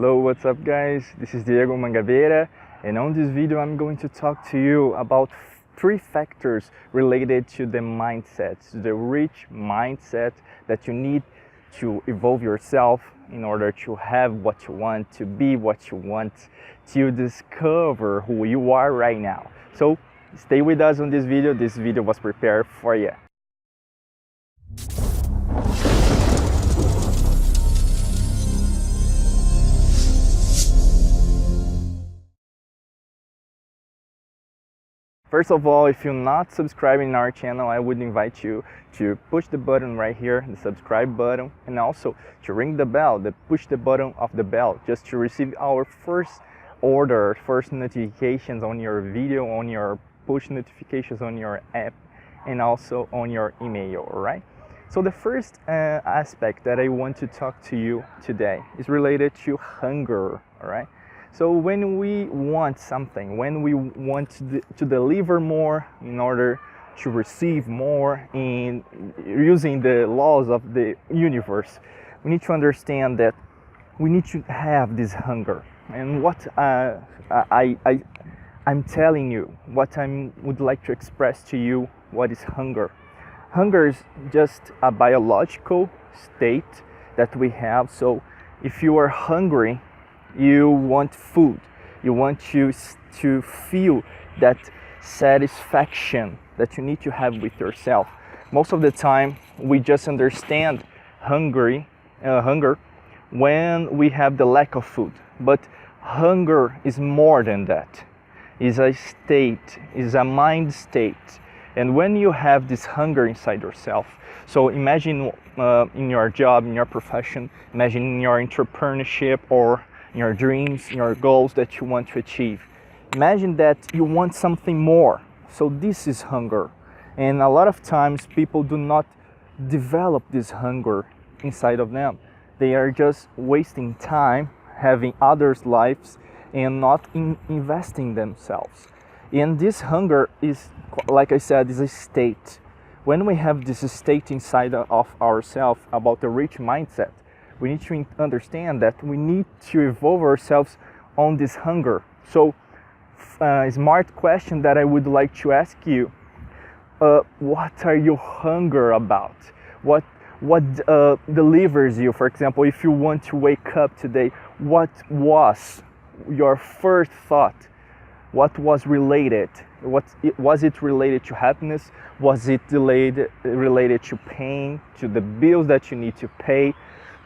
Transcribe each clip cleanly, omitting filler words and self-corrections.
Hello, what's up guys? This is Diego Mangabeira, and on this video I'm going to talk to you about 3 factors related to the mindset, the rich mindset that you need to evolve yourself in order to have what you want, to be what you want, to discover who you are right now. So stay with us on this video. This video was prepared for you. First of all, if you're not subscribing to our channel, I would invite you to push the button right here, the subscribe button, and also to ring the bell, push the button of the bell, just to receive our first notifications on your video, on your push notifications on your app, and also on your email, alright? So the first aspect that I want to talk to you today is related to hunger, alright? So when we want something, when we want to deliver more in order to receive more, in using the laws of the universe, we need to understand that we need to have this hunger. And what I'm telling you, what I would like to express to you, what is hunger? Hunger is just a biological state that we have. So if you are hungry, you want food, you want to feel that satisfaction that you need to have with yourself. Most of the time we just understand hunger when we have the lack of food, but hunger is more than that. It's a state, it's a mind state. And when you have this hunger inside yourself, so imagine in your job, in your profession, imagine in your entrepreneurship or your dreams, your goals that you want to achieve. Imagine that you want something more. So this is hunger. And a lot of times people do not develop this hunger inside of them. They are just wasting time having others' lives and not investing themselves. And this hunger is, like I said, is a state. When we have this state inside of ourselves about the rich mindset, we need to understand that we need to evolve ourselves on this hunger. So a smart question that I would like to ask you, what are you hunger about? What delivers you? For example, if you want to wake up today, what was your first thought? What was related? Was it related to happiness? Was it related to pain, to the bills that you need to pay,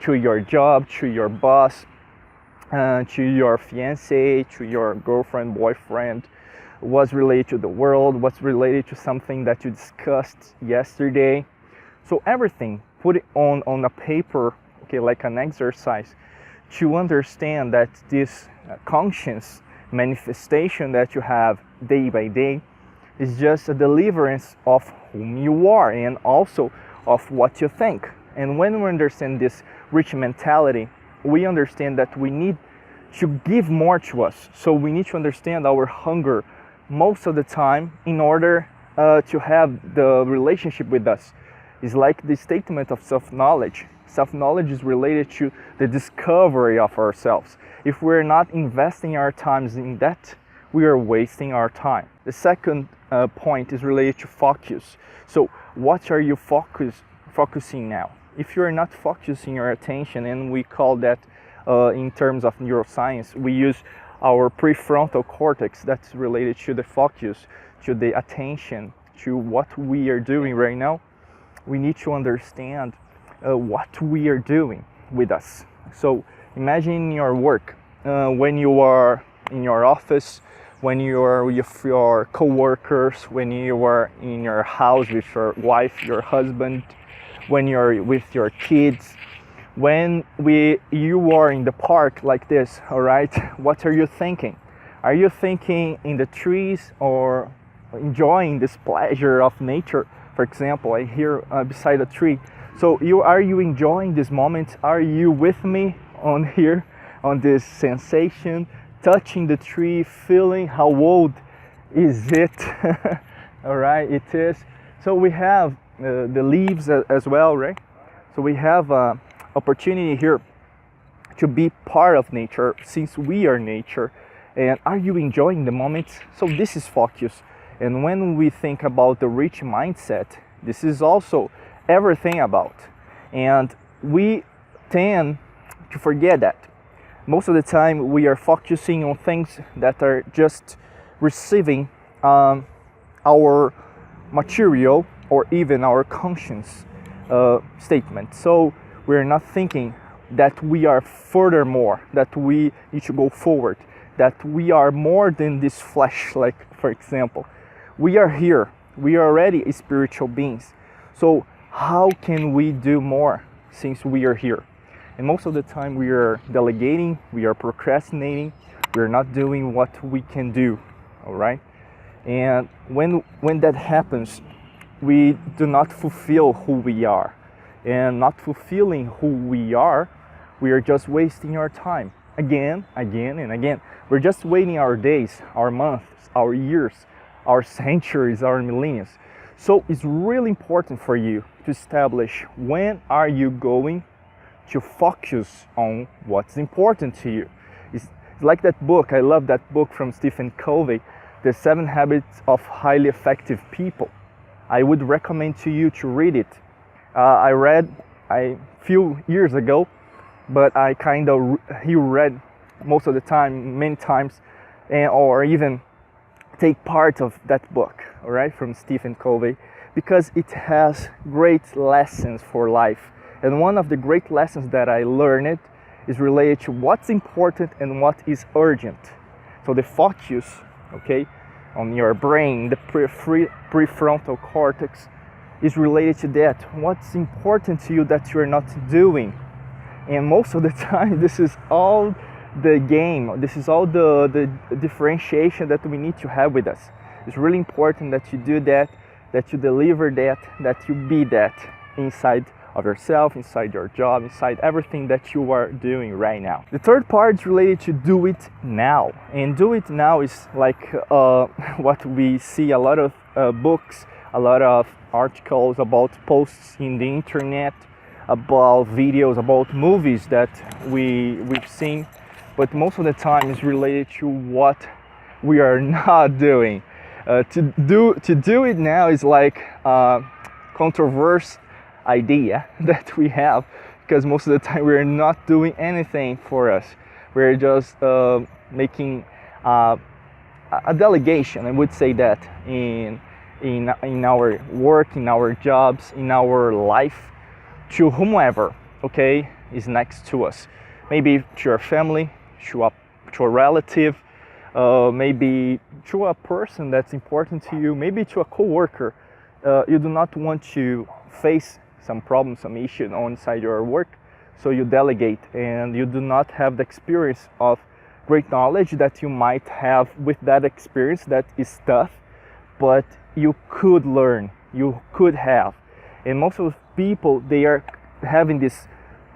to your job, to your boss, to your fiancé, to your girlfriend, boyfriend? Was related to the world? Was related to something that you discussed yesterday? So everything, put it on a paper, okay, like an exercise, to understand that this conscious manifestation that you have day by day is just a deliverance of whom you are and also of what you think. And when we understand this rich mentality, we understand that we need to give more to us. So we need to understand our hunger most of the time in order to have the relationship with us. It's like the statement of self-knowledge. Self-knowledge is related to the discovery of ourselves. If we're not investing our times in that, we are wasting our time. The second point is related to focus. So what are you focusing now? If you're not focusing your attention, and we call that in terms of neuroscience, we use our prefrontal cortex that's related to the focus, to the attention, to what we are doing right now. We need to understand what we are doing with us. So imagine your work, when you are in your office, when you are with your co-workers, when you are in your house with your wife, your husband, when you're with your kids, when you are in the park like this, all right? What are you thinking? Are you thinking in the trees or enjoying this pleasure of nature? For example, I hear beside a tree. So are you enjoying this moment? Are you with me on here, on this sensation, touching the tree, feeling how old is it? All right, it is. So we have the leaves as well, right? So we have opportunity here to be part of nature, since we are nature. And are you enjoying the moment? So this is focus. And when we think about the rich mindset, this is also everything about. And we tend to forget that. Most of the time we are focusing on things that are just receiving our material or even our conscience statement. So we're not thinking that we are furthermore, that we need to go forward, that we are more than this flesh. Like, for example, we are here, we are already spiritual beings. So how can we do more since we are here? And most of the time we are delegating, we are procrastinating, we are not doing what we can do, all right? And when that happens, we do not fulfill who we are. And not fulfilling who we are just wasting our time again and again. We're just waiting our days, our months, our years, our centuries, our millennia. So it's really important for you to establish when are you going to focus on what's important to you. It's like that book, I love that book from Stephen Covey, The 7 Habits of Highly Effective People. I would recommend to you to read it. I read a few years ago, but I read most of the time, many times, or even take part of that book, all right, from Stephen Covey, because it has great lessons for life. And one of the great lessons that I learned is related to what's important and what is urgent. So the focus, okay, on your brain, the prefrontal cortex, is related to that. What's important to you that you're not doing? And most of the time, this is all the game. This is all the differentiation that we need to have with us. It's really important that you do that, that you deliver that, that you be that inside of yourself, inside your job, inside everything that you are doing right now. The third part is related to do it now. And do it now is like what we see a lot of books, a lot of articles about posts in the internet, about videos, about movies that we've seen, but most of the time is related to what we are not doing. To do it now is like a controversial idea that we have, because most of the time we're not doing anything for us. We're just making a delegation, I would say that, in our work, in our jobs, in our life, to whomever, okay, is next to us. Maybe to your family, to a relative, maybe to a person that's important to you, maybe to a co-worker. You do not want to face some problem, some issue inside your work, so you delegate, and you do not have the experience of great knowledge that you might have with that experience that is tough, but you could learn, you could have. And most of the people, they are having this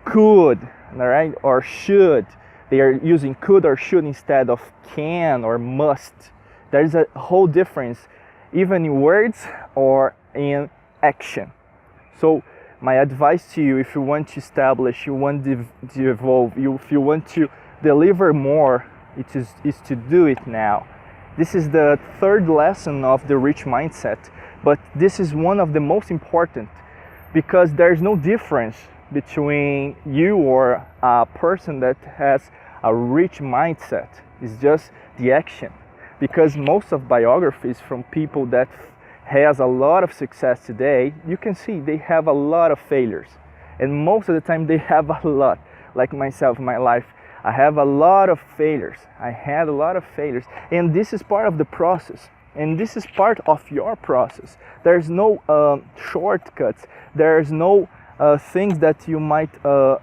could, all right, or should. They are using could or should instead of can or must. There is a whole difference, even in words or in action. So my advice to you, if you want to establish, you want to evolve, if you want to deliver more, it is to do it now. This is the third lesson of the rich mindset, but this is one of the most important, because there's no difference between you or a person that has a rich mindset. It's just the action. Because most of biographies from people that has a lot of success today, you can see they have a lot of failures, and most of the time they have a lot. Like myself in my life, I have a lot of failures. I had a lot of failures, and this is part of the process, and this is part of your process. There's no shortcuts. There's no things that you might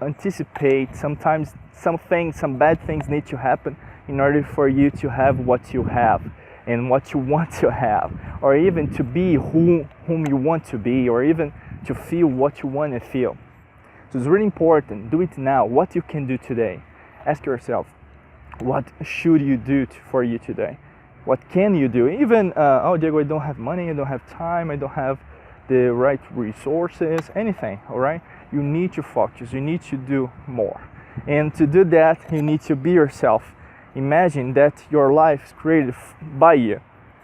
anticipate. Sometimes some bad things need to happen in order for you to have what you have and what you want to have, or even to be whom you want to be, or even to feel what you want to feel. So it's really important. Do it now. What you can do today. Ask yourself, what should you do for you today? What can you do? Even, oh, Diego, I don't have money, I don't have time, I don't have the right resources, anything, all right? You need to focus. You need to do more. And to do that, you need to be yourself. Imagine that your life is created by you.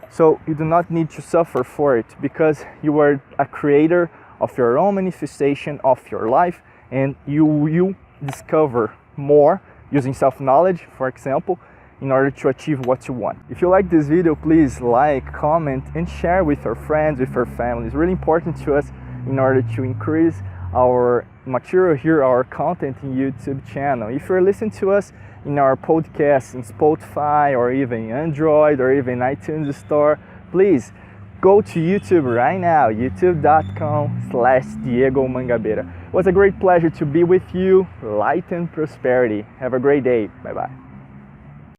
So you do not need to suffer for it, because you are a creator of your own manifestation of your life, and you will discover more using self-knowledge, for example, in order to achieve what you want. If you like this video, please like, comment, and share with your friends, with your family. It's really important to us in order to increase our material here, our content in YouTube channel. If you're listening to us in our podcast in Spotify or even Android or even iTunes Store, please go to YouTube right now, youtube.com/Diego Mangabeira. It was a great pleasure to be with you. Light and prosperity. Have a great day. Bye-bye.